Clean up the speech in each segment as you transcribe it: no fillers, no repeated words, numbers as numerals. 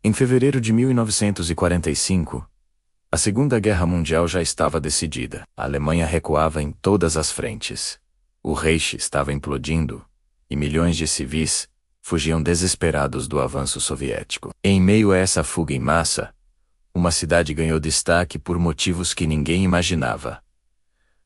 Em fevereiro de 1945, a Segunda Guerra Mundial já estava decidida. A Alemanha recuava em todas as frentes. O Reich estava implodindo, e milhões de civis fugiam desesperados do avanço soviético. Em meio a essa fuga em massa, uma cidade ganhou destaque por motivos que ninguém imaginava.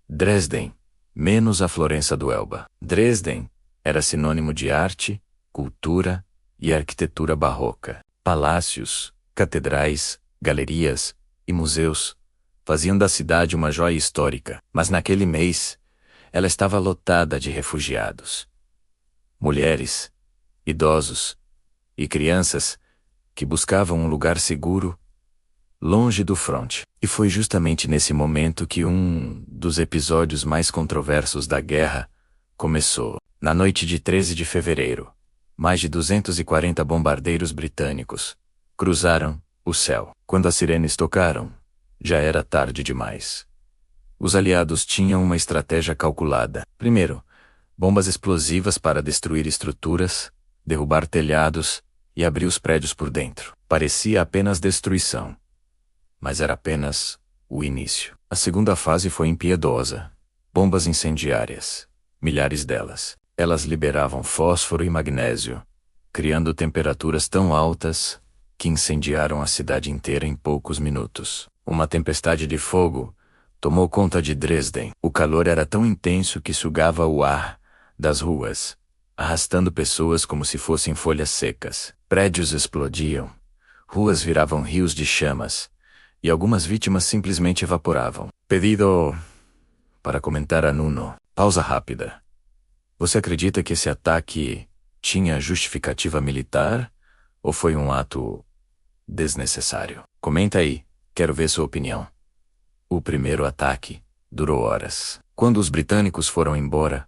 Dresden, menos a Florença do Elba. Dresden era sinônimo de arte, cultura e arquitetura barroca. Palácios, catedrais, galerias e museus faziam da cidade uma joia histórica, mas naquele mês ela estava lotada de refugiados. Mulheres, idosos e crianças que buscavam um lugar seguro longe do fronte. E foi justamente nesse momento que um dos episódios mais controversos da guerra começou. Na noite de 13 de fevereiro, mais de 240 bombardeiros britânicos cruzaram o céu. Quando as sirenes tocaram, já era tarde demais. Os aliados tinham uma estratégia calculada. Primeiro, bombas explosivas para destruir estruturas, derrubar telhados e abrir os prédios por dentro. Parecia apenas destruição, mas era apenas o início. A segunda fase foi impiedosa. Bombas incendiárias, milhares delas. Elas liberavam fósforo e magnésio, criando temperaturas tão altas que incendiaram a cidade inteira em poucos minutos. Uma tempestade de fogo tomou conta de Dresden. O calor era tão intenso que sugava o ar das ruas, arrastando pessoas como se fossem folhas secas. Prédios explodiam, ruas viravam rios de chamas, e algumas vítimas simplesmente evaporavam. Pedido para comentar a Nuno. Pausa rápida. Você acredita que esse ataque tinha justificativa militar ou foi um ato desnecessário? Comenta aí, quero ver sua opinião. O primeiro ataque durou horas. Quando os britânicos foram embora,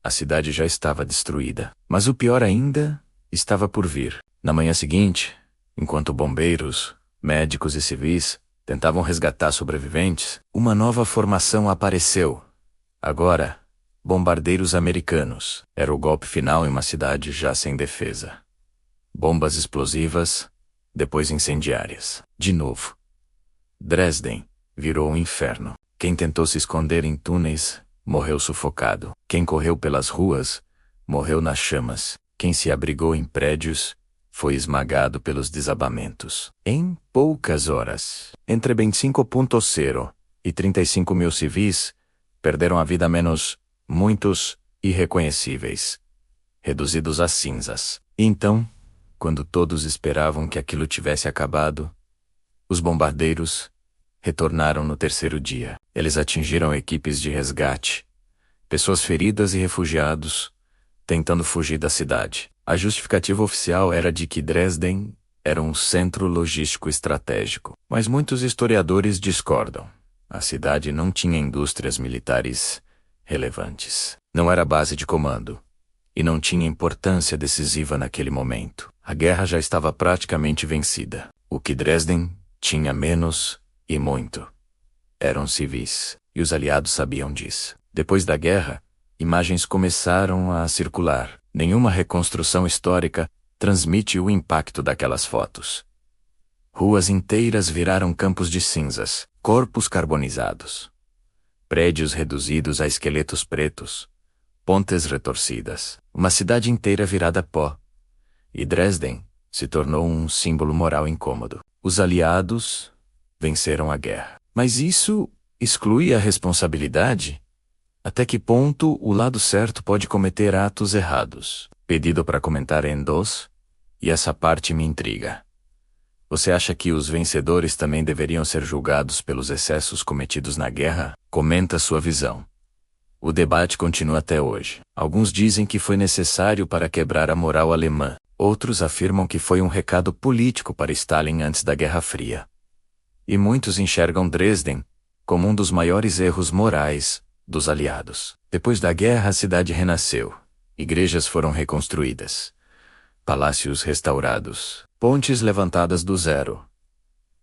a cidade já estava destruída. Mas o pior ainda estava por vir. Na manhã seguinte, enquanto bombeiros, médicos e civis tentavam resgatar sobreviventes, uma nova formação apareceu. Agora, bombardeiros americanos. Era o golpe final em uma cidade já sem defesa. Bombas explosivas, depois incendiárias. De novo. Dresden virou um inferno. Quem tentou se esconder em túneis morreu sufocado. Quem correu pelas ruas morreu nas chamas. Quem se abrigou em prédios foi esmagado pelos desabamentos. Em poucas horas, entre 25.0 e 35 mil civis perderam a vida, menos muitos irreconhecíveis, reduzidos a cinzas. Então, quando todos esperavam que aquilo tivesse acabado, os bombardeiros retornaram no terceiro dia. Eles atingiram equipes de resgate, pessoas feridas e refugiados, tentando fugir da cidade. A justificativa oficial era de que Dresden era um centro logístico estratégico. Mas muitos historiadores discordam. A cidade não tinha indústrias militares relevantes. Não era base de comando. E não tinha importância decisiva naquele momento. A guerra já estava praticamente vencida. O que Dresden tinha menos, e muito, eram civis. E os aliados sabiam disso. Depois da guerra, imagens começaram a circular. Nenhuma reconstrução histórica transmite o impacto daquelas fotos. Ruas inteiras viraram campos de cinzas, corpos carbonizados. Prédios reduzidos a esqueletos pretos, pontes retorcidas. Uma cidade inteira virada pó. E Dresden se tornou um símbolo moral incômodo. Os aliados venceram a guerra. Mas isso exclui a responsabilidade? Até que ponto o lado certo pode cometer atos errados? Pedido para comentar em dos, e essa parte me intriga. Você acha que os vencedores também deveriam ser julgados pelos excessos cometidos na guerra? Comenta sua visão. O debate continua até hoje. Alguns dizem que foi necessário para quebrar a moral alemã. Outros afirmam que foi um recado político para Stalin antes da Guerra Fria. E muitos enxergam Dresden como um dos maiores erros morais dos aliados. Depois da guerra, a cidade renasceu. Igrejas foram reconstruídas. Palácios restaurados. Pontes levantadas do zero.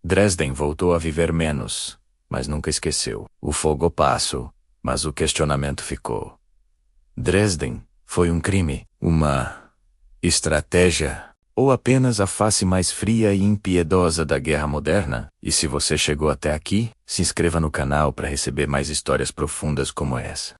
Dresden voltou a viver menos, mas nunca esqueceu. O fogo passou, mas o questionamento ficou. Dresden foi um crime, uma estratégia ou apenas a face mais fria e impiedosa da guerra moderna? E se você chegou até aqui, se inscreva no canal para receber mais histórias profundas como essa.